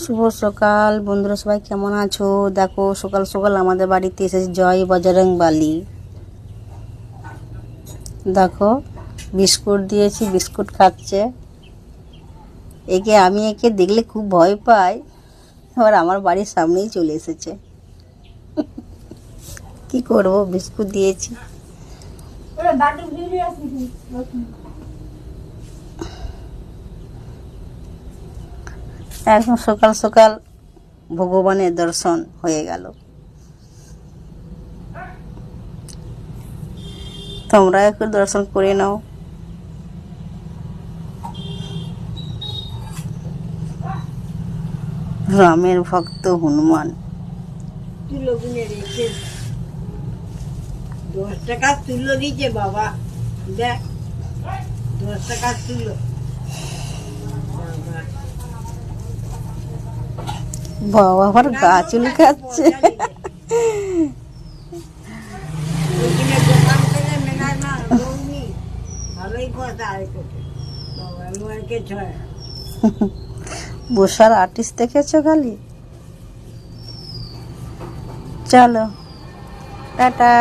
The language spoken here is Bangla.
শুভ সকাল বন্ধুরা, সবাই কেমন আছো? দেখো সকাল সকাল আমাদের বাড়িতে এসেছে জয় বজরংবলী। দেখো বিস্কুট দিয়েছি, বিস্কুট খাচ্ছে। একে দেখলে খুব ভয় পাই, আবার আমার বাড়ির সামনেই চলে এসেছে। কি করব, বিস্কুট দিয়েছি। একদম সকাল সকাল ভগবানের দর্শন হয়ে গেল। তোমরা একটু দর্শন করে নাও। রামের ভক্ত হনুমান। 10 টাকা তুলো দিচ্ছে বাবা, দেখ 10 টাকা তুলো। বাবা আবার গা চুল খাচ্ছে। ওইখানে দোকান করে মেলার না লগ্নি ভালোই পয়সা আয় করতে বাবা, লোয়ারকে ছয়। বসার আর্টিস্ট দেখেছো খালি। চলো টাটা।